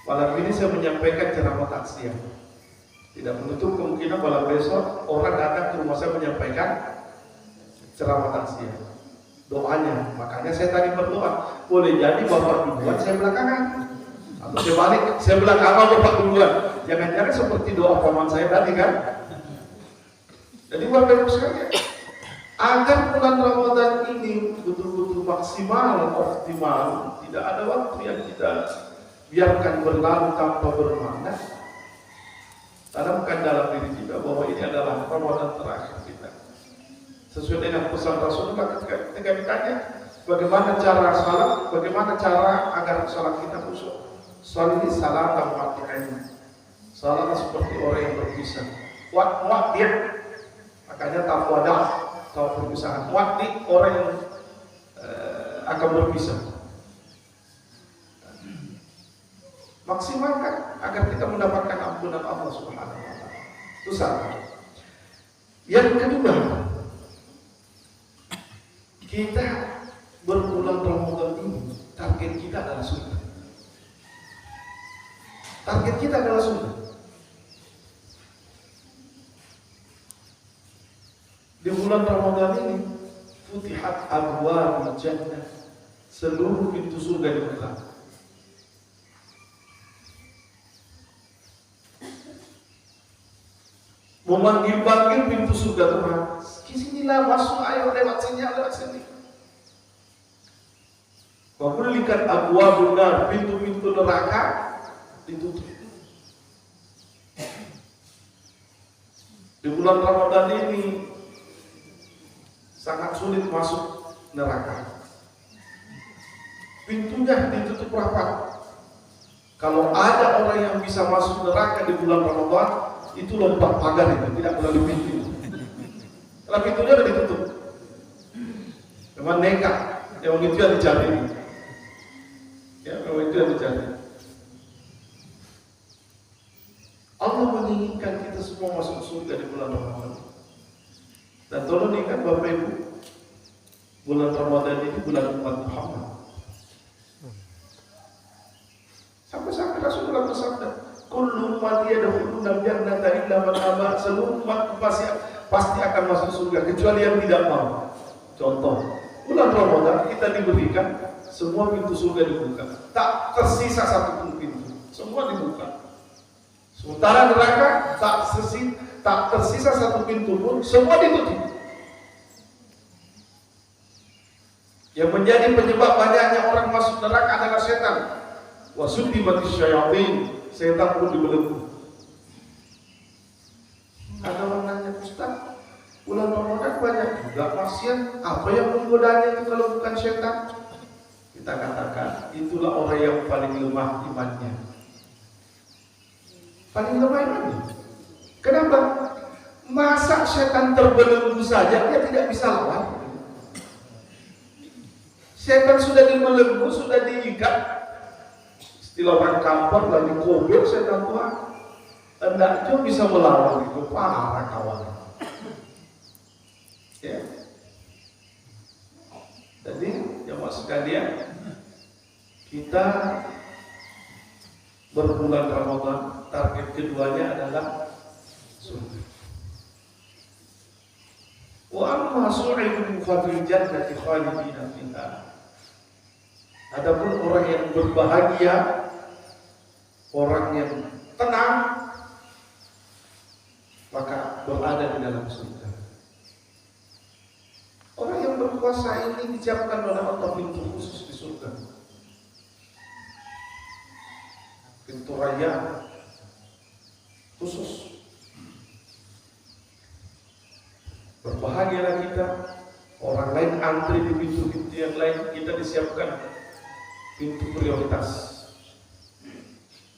Malam ini saya menyampaikan ceramah takziah. Tidak menutup kemungkinan malam besok orang datang ke rumah saya menyampaikan ceramah takziah. Doanya, makanya saya tadi berdoa. Boleh jadi bapak duluan, saya belakangan. Atau saya balik, saya belakangan bapak duluan. Jangan-jangan seperti doa paman saya tadi kan. Jadi bapak ibu sekalian, agar bulan Ramadan ini betul-betul maksimal, optimal, tidak ada waktu yang kita biarkan berlalu tanpa bermakna. Tanamkan dalam diri kita bahwa ini adalah Ramadan terakhir kita. Sesuai dengan pesan Rasulullah ketika ditanya bagaimana cara salat, bagaimana cara agar salat kita khusyuk. Salat ini salat al-Fatihah. Salat seperti orang yang berpisah. Wat dia, makanya tafwada, tahu perpisahan. Wat orang yang akan berpisah. Maksimalkan agar kita mendapatkan ampunan Allah Subhanahu wa taala. Itu satu. Yang kedua, kita berbulan Ramadan ini target kita adalah surga. Target kita adalah surga. Di bulan Ramadan ini futihat abwaabul jannah, seluruh pintu surga dibuka. Memanggil-panggil pintu surga Tuhan. Kesinilah masuk, ayo lewat sini, lewat sini. Wakulikat abwaabun nar, pintu-pintu neraka ditutup. Di bulan Ramadan ini sangat sulit masuk neraka. Pintunya ditutup rapat. Kalau ada orang yang bisa masuk neraka di bulan Ramadan, itu lompat pagar itu, tidak melalui pintu. Kalau pintunya sudah ditutup, memang nekat, yang itu yang dicari. Ya, memang itu yang dicari. Allah menginginkan kita semua masuk surga di bulan Ramadan. Dan tolong ingat Bapak Ibu, bulan Ramadan ini bulan umat Muhammad. Sampai-sampai Rasulullah bersabda, kullu ummati yadkhuluna al-jannata illa man aba. Seluruh umat pasti akan masuk surga kecuali yang tidak mau. Contoh, bulan Ramadan kita diberikan semua pintu surga dibuka. Tak tersisa satu pun pintu. Semua dibuka. Sementara neraka tak tersisa satu pintu pun, semua ditutup. Yang menjadi penyebab banyaknya orang masuk neraka adalah setan. Wa suddimatis syayatin, setan pun dibelenggu. Ada orang nanya, Ustaz, bulan Ramadan banyak juga maksiat, apa yang menggodanya itu kalau bukan setan? Kita katakan, itulah orang yang paling lemah imannya. Paling lemah imannya. Kenapa? Masa setan terbelenggu saja dia tidak bisa lawan. Setan sudah dibelenggu, sudah diikat. Istilah orang kampung lagi kobel setan Tuhan. Tidak cuma bisa melawan itu, parah kawan. Ya. Jadi, jemaah sekalian, kita berbulan Ramadan, target keduanya adalah surga. Wa amma su'idu fil jannati khalidina fiha. Adapun orang yang berbahagia, orang yang tenang, maka berada di dalam surga. Orang yang berpuasa ini disiapkan oleh Allah pintu khusus di surga. Pintu raya khusus. Berbahagialah kita. Orang lain antri di pintu-pintu yang lain, kita disiapkan pintu prioritas.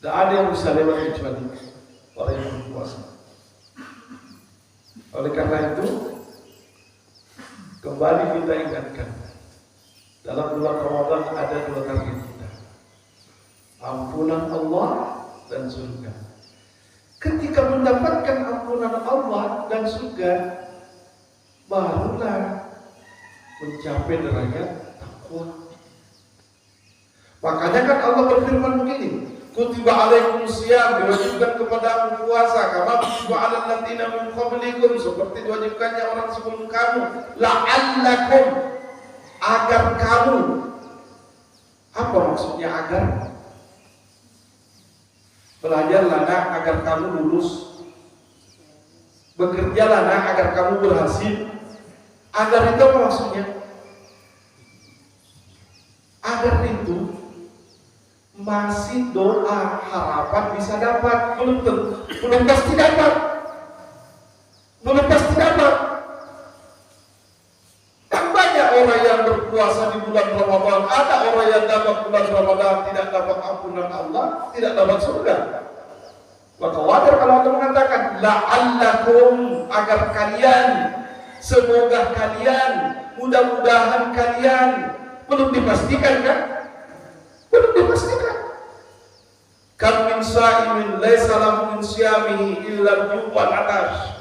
Tidak ada yang bisa lewat kecuali orang yang berpuasa. Oleh karena itu, kembali kita ingatkan, dalam bulan Ramadan ada dua target kita, ampunan Allah dan surga. Ketika mendapatkan ampunan Allah dan surga, barulah mencapai derajat takwa. Makanya kan Allah berfirman begini, Kutiba alaikumus syiyam, diwajibkan kepadamu puasa, kama kutiba alal ladzina min qablikum, seperti diwajibkannya orang sebelum kamu, la'allakum, agar kamu. Apa maksudnya agar? Belajarlah nak agar kamu lulus, bekerjalah nak agar kamu berhasil. Agar itu apa maksudnya? Agar itu masih doa harapan bisa dapat, belum pasti dapat, belum pasti dapat. Kan banyak orang yang berpuasa di bulan Ramadan, ada orang yang dapat bulan Ramadan tidak dapat ampunan Allah, tidak dapat surga. Maka wajar kalau Allah mengatakan la'allakum, agar kalian, semoga kalian, mudah-mudahan kalian. Belum dipastikan kan? Belum dipastikan. Kam min sha'imin laisa lahu min syiyamihi illa al-ju'wal atash.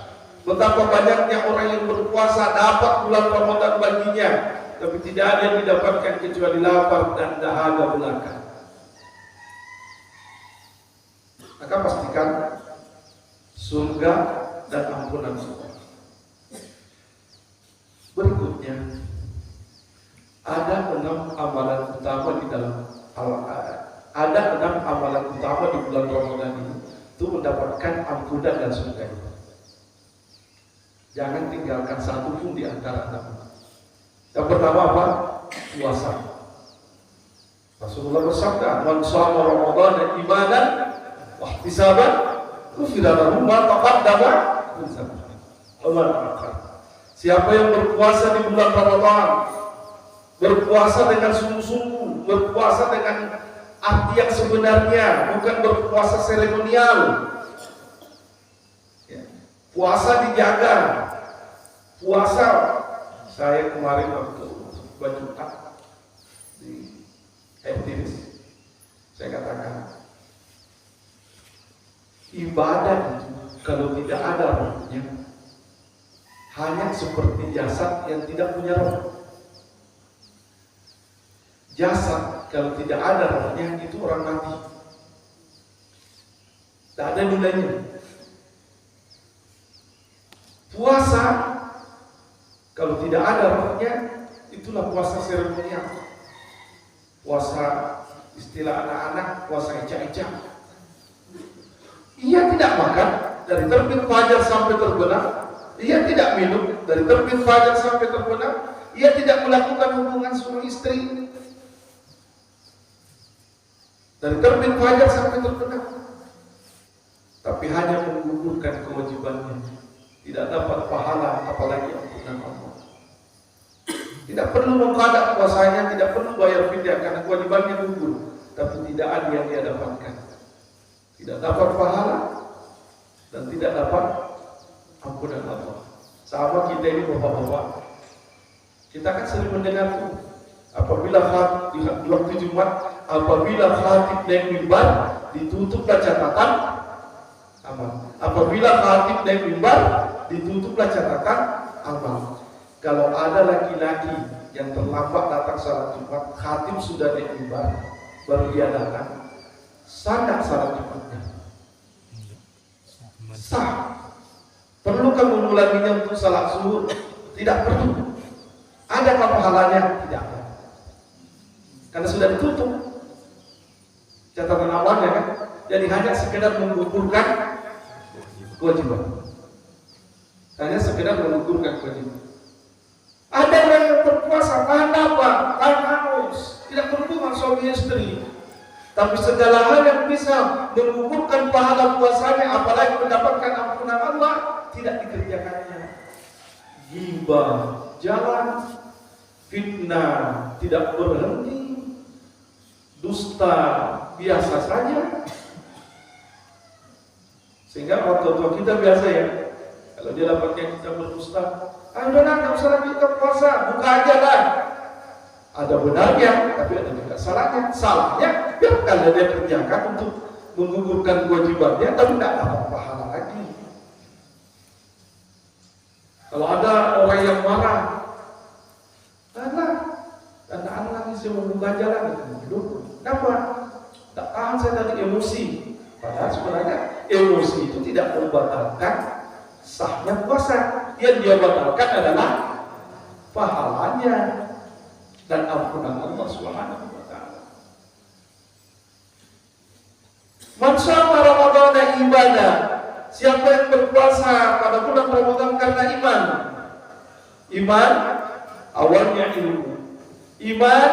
Betapa banyaknya orang yang berpuasa dapat bulan Ramadan baginya, tapi tidak ada yang didapatkan kecuali lapar dan dahaga belaka. Maka pastikan surga dan ampunan Allah. Berikutnya, ada 6 amalan utama di dalam ada 6 amalan utama di bulan Ramadan ini untuk mendapatkan ampunan dan surga. Jangan tinggalkan satu pun di antara 6. Yang pertama apa? Puasa. Rasulullah bersabda, "Man shoma Ramadan imanan wa ihtisaban, ghufira lahu ma taqaddama min dhanbihi wa ma ta'akhkhar." Siapa yang berpuasa di bulan Ramadan, berpuasa dengan sungguh-sungguh, berpuasa dengan arti yang sebenarnya, bukan berpuasa seremonial. Ya. Puasa dijaga. Puasa, saya kemarin waktu baju di Etiris, saya katakan, ibadah itu kalau tidak ada rohnya, hanya seperti jasad yang tidak punya roh. Jasad kalau tidak ada rohnya itu orang mati, tidak ada nilainya. Puasa kalau tidak ada rohnya, itulah puasa seremonial. Puasa istilah anak-anak, puasa eca-eca. Ia tidak makan dari terbit fajar sampai terbenam, ia tidak minum dari terbit fajar sampai terbenam, ia tidak melakukan hubungan suami istri dari terbit fajar sampai terbenam, tapi hanya menggugurkan kewajibannya, tidak dapat pahala apalagi ampunan Allah. Tidak perlu mengkadak puasanya, tidak perlu bayar fidyah karena kewajibannya gugur, tapi tidak ada yang dia dapatkan, tidak dapat pahala dan tidak dapat ampunan Allah. Sama kita ini bapak-bapak, kita kan sering mendengar tuh, apabila di waktu Jumat, apabila khatib naik mimbar, ditutuplah catatan amal. Apabila khatib naik mimbar, ditutuplah catatan amal. Kalau ada laki-laki yang terlambat datang salat Jumat, khatib sudah naik mimbar, baru dia datang, sah salat Jumatnya? Sah. Perlukah mengulanginya untuk salat zuhur? Tidak perlu. Adakah pahalanya? Tidak ada. Karena sudah ditutup catatan amalnya kan. Jadi hanya sekedar menggugurkan kewajiban. Hanya sekedar menggugurkan kewajiban. Ada orang yang berpuasa tahan lapar, tahan haus, tidak berhubungan suami istri, tapi segala hal yang bisa menggugurkan pahala puasanya, apalagi mendapatkan ampunan Allah, tidak dikerjakannya. Ghibah jalan, fitnah tidak berhenti, dusta biasa saja. Sehingga orang tua kita biasa ya, kalau dia dapatkan kita berdusta, ayo nak, tak usah lagi kita puasa, buka aja lah. Ada benarnya, tapi ada juga salahnya. Salahnya, biarkan dia kerjakan untuk menggugurkan kewajibannya, tapi tidak dapat pahala lagi. Kalau ada orang yang marah, anak nangis yang membuka jalan itu, kenapa? Tak tahan saya tadi emosi. Padahal sebenarnya emosi itu tidak membatalkan sahnya puasa. Yang dia batalkan adalah pahalanya dan ampunan Allah Subhanahu wa taala. Man shoma Ramadhana ibadah. Siapa yang berpuasa pada bulan Ramadan karena iman. Iman awalnya ilmu. Iman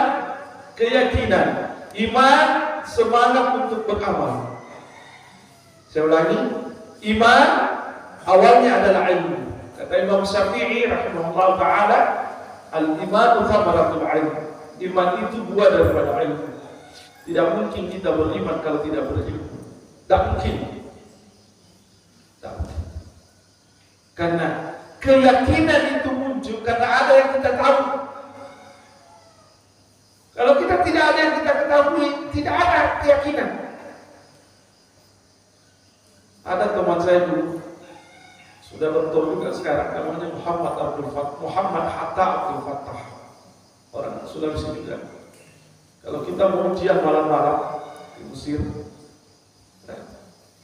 keyakinan. Iman semangat untuk beramal. Saya ulangi, iman awalnya adalah ilmu. Kata Imam Syafi'i rahimahullah ta'ala, al-imanu thamaratul ilm. Iman itu buah daripada ilmu. Tidak mungkin kita beriman kalau tidak berilmu. Tak mungkin. Karena keyakinan itu muncul karena ada yang kita tahu. Kalau kita tidak ada yang kita ketahui, tidak ada keyakinan. Ada teman saya dulu, sudah bertua juga sekarang, namanya Muhammad Hatta Abdul Fattah. Orang Sulawesi juga. Kalau kita mau ujian malam-malam di Mesir,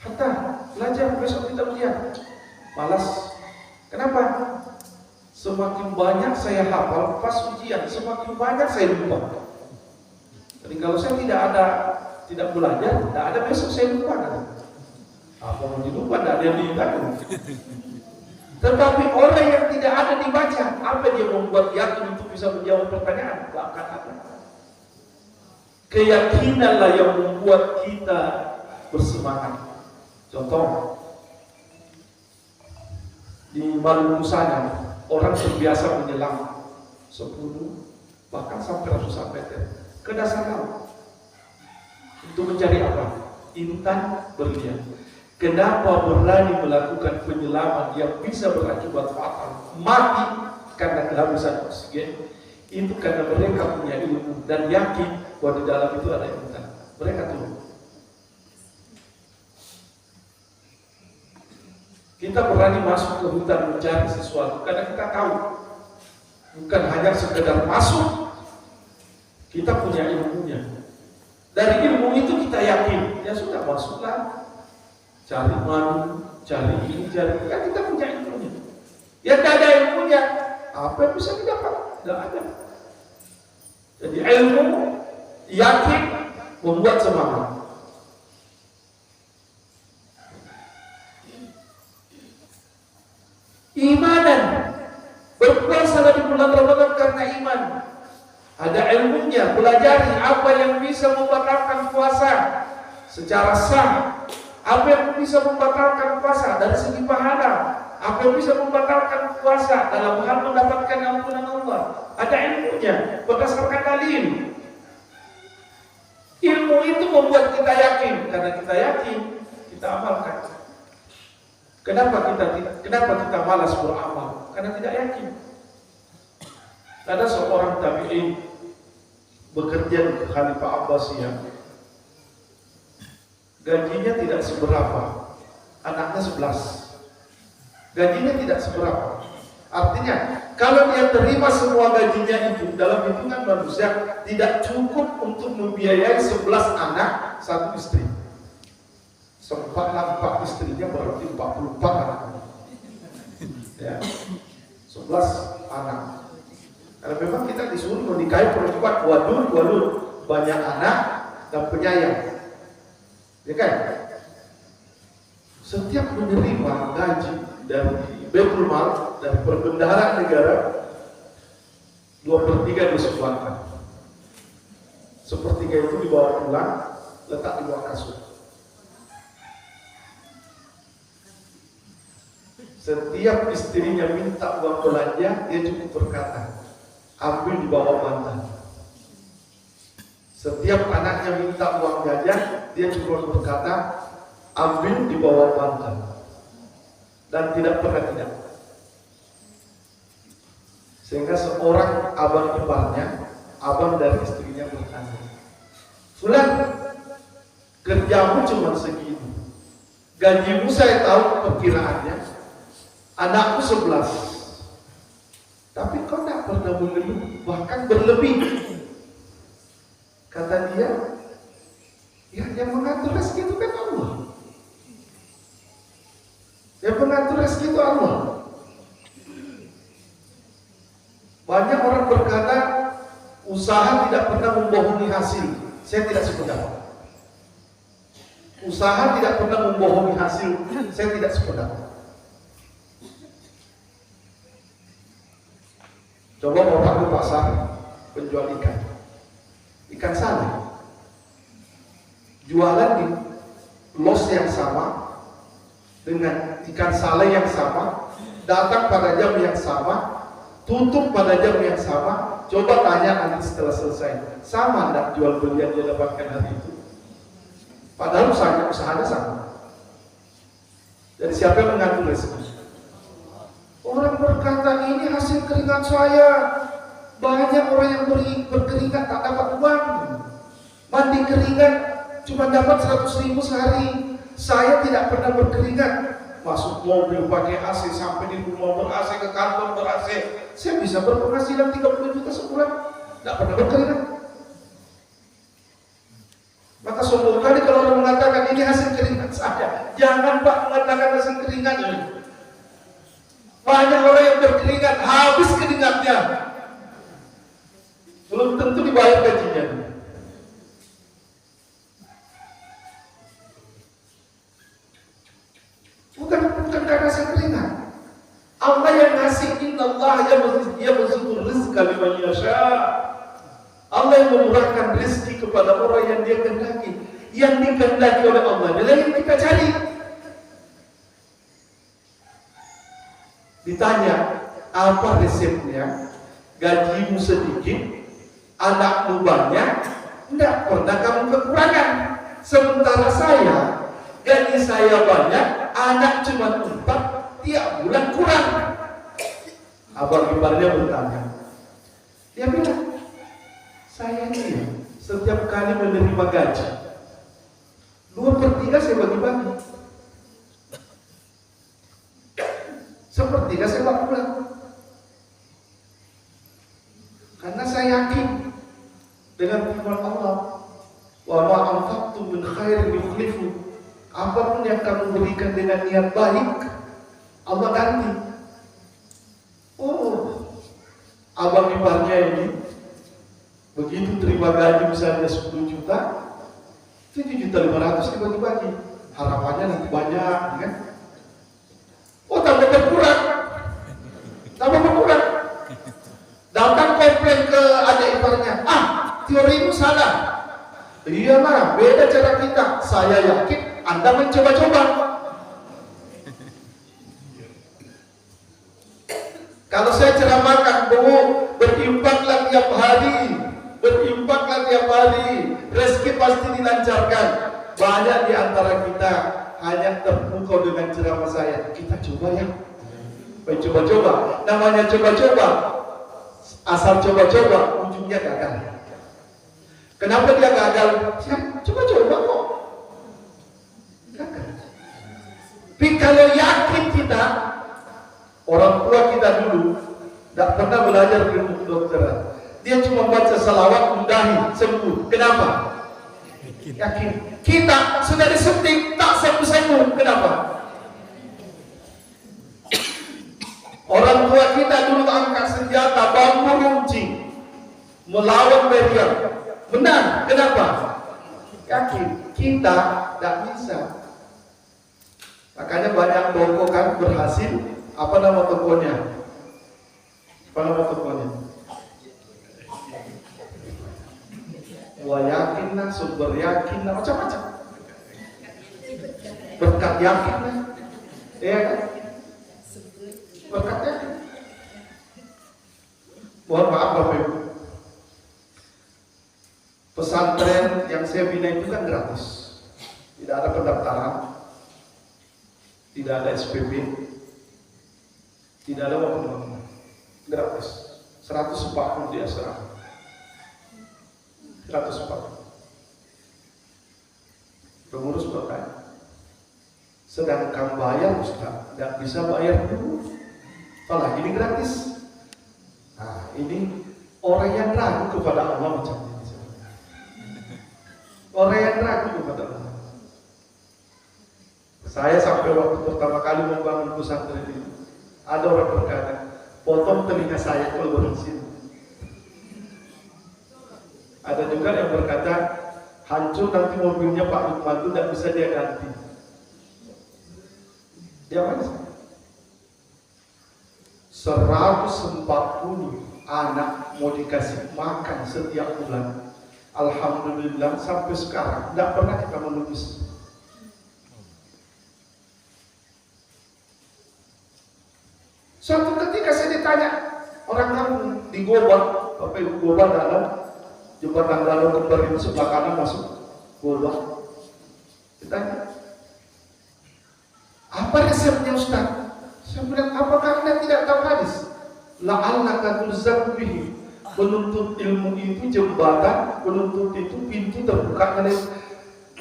Hatta belajar besok kita ujian. Malas. Kenapa? Semakin banyak saya hafal pas ujian, semakin banyak saya lupa. Jadi kalau saya tidak belajar, tidak ada besok saya lupa kan? Apa mau dilupa? Tidak ada yang diingat. Tetapi orang yang tidak ada dibaca, apa dia membuat yakin untuk bisa menjawab pertanyaan? Tidak akan ada. Keyakinanlah yang membuat kita bersemangat. Contoh, di Maluku sana, orang terbiasa menyelam 10 bahkan sampai ratusan meter ke dasar laut untuk mencari apa? Intan berlian. Kenapa berani melakukan penyelaman yang bisa berakibat fatal, mati karena kehabisan oksigen? Itu karena mereka punya ilmu dan yakin bahwa di dalam itu ada intan. Mereka turun. Kita berani masuk ke hutan mencari sesuatu karena kita tahu bukan hanya sekedar masuk, kita punya ilmunya. Dari ilmu itu kita yakin, ya sudah masuklah, cari madu, cari ini, cari kan kita punya ilmunya. Ya tidak ada ilmunya, apa yang bisa didapat? Tidak ada. Jadi ilmu, yakin, membuat semangat. Imanan, berpuasa di bulan Ramadan karena iman. Ada ilmunya, pelajari apa yang bisa membatalkan puasa secara sah, apa yang bisa membatalkan puasa dari segi pahala, apa yang bisa membatalkan puasa dalam hal mendapatkan ampunan Allah. Ada ilmunya berdasarkan dalil. Ilmu itu membuat kita yakin, karena kita yakin kita amalkan. Kenapa kita malas beramal? Karena tidak yakin. Ada seorang tabi'in bekerja di Khalifah Abbasiyah. Gajinya tidak seberapa, anaknya 11. Gajinya tidak seberapa. Artinya, kalau dia terima semua gajinya itu dalam hitungan manusia tidak cukup untuk membiayai 11 anak, 1 istri. Sempatlah 4 istrinya berarti 44 anak. Ya, 11 anak. Karena memang kita disuruh menikahi perempuan wadud, banyak anak dan penyayang. Ya kan? Setiap menerima gaji dari Baitul Mal, dari perbendaharaan negara, 2/3 disumbangkan. Sepertiga itu dibawa pulang, letak di bawah kasur. Setiap istrinya minta uang belanja, dia cukup berkata, ambil di bawah bantal. Setiap anaknya minta uang jajan, dia cukup berkata, ambil di bawah bantal. Dan tidak pernah tidak. Sehingga seorang abang iparnya, abang dari istrinya bertanya, Fulan, kerjamu cuma segini. Gajimu saya tahu perkiraannya, anakku 11. Tapi kau tak pernah mengeluh, bahkan berlebih. Kata dia, Ya, yang mengatur rezeki itu kan Allah. Yang mengatur rezeki itu Allah. Banyak orang berkata, usaha tidak pernah membohongi hasil. Saya tidak sependapat. Usaha tidak pernah membohongi hasil. Saya tidak sependapat. Coba orang ke pasar penjual ikan, ikan saleh, jualan di los yang sama dengan ikan saleh yang sama, datang pada jam yang sama, tutup pada jam yang sama. Coba tanya nanti setelah selesai, sama enggak jual beli yang dia dapatkan hari itu? Padahal usahanya sama. Jadi siapa yang mengatur rezeki? Orang berkata, ini hasil keringat saya. Banyak orang yang berkeringat tak dapat uang. Mandi keringat cuma dapat 100.000 sehari. Saya tidak pernah berkeringat. Masuk mobil pakai AC, sampai di rumah ber-AC, ke kantor ber-AC. Saya bisa berpenghasilan 30 juta sebulan. Tidak pernah berkeringat. Maka sombong kali kalau orang mengatakan ini hasil keringat saya. Jangan Pak mengatakan hasil keringat. Banyak orang yang berkeringat, habis keringatnya, belum tentu dibayar gajinya. Bukan karena hasil keringat. Allah yang ngasih, innallaha yabsutur rizqa liman yasha. Allah yang memurahkan rezeki kepada orang yang dia kehendaki. Yang dikehendaki oleh Allah adalah yang kita cari. Ditanya, apa resepnya? Gajimu sedikit, anakmu banyak, tidak pernah kamu kekurangan. Sementara saya, gaji saya banyak, anak cuma 4, tiap bulan kurang. Abang iparnya bertanya, dia bilang, saya ini setiap kali menerima gaji 2/3 saya bagi-bagi, 1/3 saya bagi pulang. Karena saya yakin dengan firman Allah, wa ma anfaqtum min khairin yukhlifu. Apapun yang kamu berikan dengan niat baik, Allah ganti. Oh, abang iparnya ini begitu terima gaji misalnya 10 juta, 7.500.000 dibagi-bagi. Harapannya nanti banyak, kan? Oh, tambah berkurang. Datang komplain ke adik iparnya, teorimu salah. Iya lah, beda cara kita. Saya yakin Anda mencoba-coba. Kalau saya ceramahkan bahwa berinfaklah tiap hari, rezeki pasti dilancarkan. Banyak di antara kita hanya terpukau dengan ceramah saya. Kita coba ya, coba-coba. Namanya coba-coba, asal coba-coba, ujungnya gagal. Kenapa dia gagal? Ya, coba-coba kok. Gagal. Tapi kalau yakin kita, orang tua kita dulu tidak pernah belajar ilmu kedokteran. Dia cuma baca salawat, mudahi, sembuh. Kenapa? Yakin. Kita sudah disuntik, tak sembuh-sembuh. Kenapa? Orang tua kita dulu angkat senjata, bambu runcing, melawan Meriam. Benar. Kenapa? Yakin. Kita tidak bisa. Makanya banyak toko kan berhasil. Apa nama tokonya? Wah, yakin lah, sumber yakin lah, macam-macam. Berkat yakin lah, iya kan? Berkat yakin. Mohon maaf Bapak Ibu, pesantren yang saya bina itu kan gratis, tidak ada pendaftaran, tidak ada SPP, tidak ada apa-apa, gratis. 140 dia serah. 140. Pengurus bertanya, sedangkan bayar Ustaz, tidak bisa bayar dulu, apalagi ini gratis. Nah, ini orang yang ragu kepada Allah macam ini. Orang yang ragu kepada Allah. Saya sampai waktu pertama kali membangun pesantren ini, ada orang berkata, potong telinga saya kalau berhasil. Ada juga yang berkata, hancur nanti mobilnya Pak Lukman itu tidak bisa dia ganti. Dia mana? 140 anak mau dikasih makan setiap bulan. Alhamdulillah sampai sekarang tidak pernah kita menepis. Suatu ketika saya ditanya orang kampung di Gobang, Bapak Ibu Gobang dalam jembatan Dalam Kembarin sebelah kanan masuk Gobang. Ditanya, apa resepnya Ustaz? Saya bilang, apakah Anda tidak tahu hadis? La'allaka turzaqu bihi. Menuntut ilmu itu jembatan, menuntut itu pintu terbuka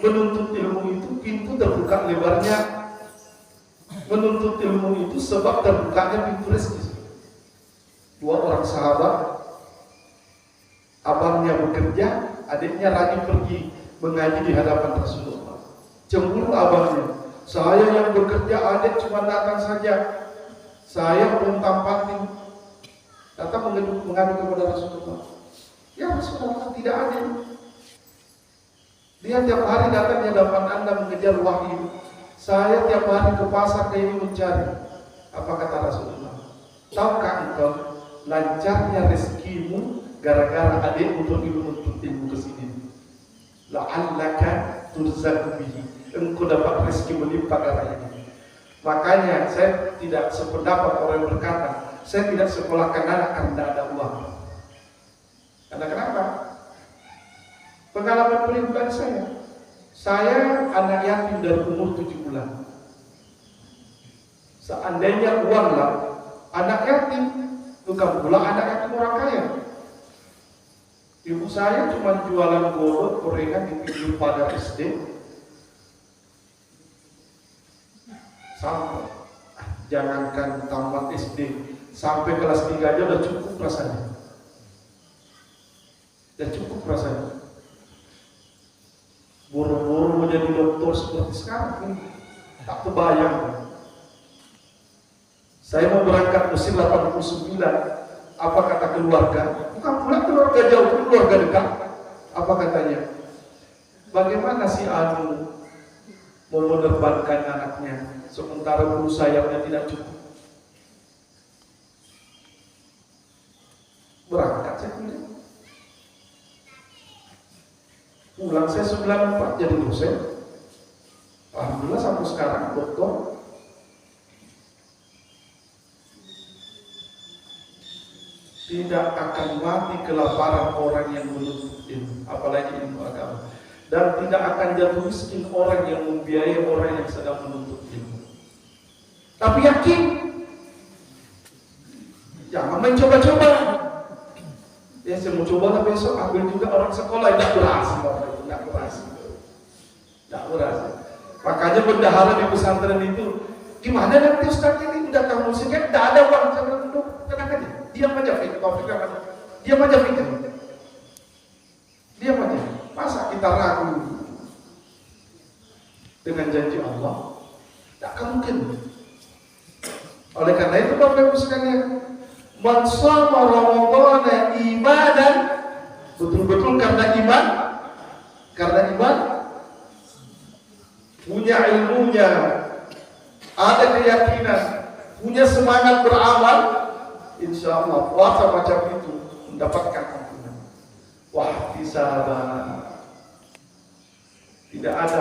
menuntut ilmu itu pintu terbuka lebarnya. Menuntut ilmu itu sebab terbukanya pintu rezeki. Dua orang sahabat, abangnya bekerja, adiknya rajin pergi mengaji di hadapan Rasulullah. Cemburu abangnya, saya yang bekerja, adik cuma datang saja. Saya belum tampatin. Datang mengadu kepada Rasulullah. Ya Rasulullah, tidak adil. Dia tiap hari datang di hadapan Anda mengejar wahyu. Saya tiap hari ke pasar ke ini mencari. Apa kata Rasulullah? Tahukah engkau lancarnya rezekimu gara-gara adikmu pergi menuntut ilmu ke sini? La'allaka turzaqu bihi. Engkau dapat rezeki melimpah gara ini. Makanya saya tidak sependapat orang yang berkata, saya tidak sekolahkan anak karena tidak ada uang. Karena kenapa? Pengalaman pribadi saya anak yatim dari umur 7 bulan. Seandainya uang lah, anak yatim, bukan pula anak yatim orang kaya. Ibu saya cuma jualan golok, gorengan di pinggir pagar SD. Sampai, jangankan tamat SD, sampai kelas 3 aja udah cukup rasanya. Udah cukup rasanya. Buru-buru menjadi dokter seperti sekarang, tak terbayang. Saya mau berangkat musim 89. Apa kata keluarga? Bukan pula keluarga jauh, keluarga dekat. Apa katanya? Bagaimana si Anu mau menerbangkan anaknya sementara bulu sayapnya tidak cukup? Berangkat saya kuliah. Pulang saya 94 jadi dosen. Alhamdulillah sampai sekarang doktor. Tidak akan mati kelaparan orang yang menuntut ilmu, apalagi ilmu agama. Dan tidak akan jatuh miskin orang yang membiayai orang yang sedang menuntut ilmu. Tapi yakin, jangan mencoba-coba. Ya saya mau cobalah besok ambil juga orang sekolah, tidak berhasil, tidak berhasil. Makanya bendahara di pesantren itu, gimana nanti Ustaz ini udah tahu musiknya, tidak ada uang, tenang aja, diam aja, diam aja pikir, diam aja. Masa kita ragu dengan janji Allah? Tak akan mungkin. Oleh karena itu Bapak Ibu sekalian, man shoma Ramadhana imanan, betul-betul karena iman, punya ilmunya, ada keyakinan, punya semangat beramal, insya Allah puasa macam itu mendapatkan ampunan. Wah, tidak ada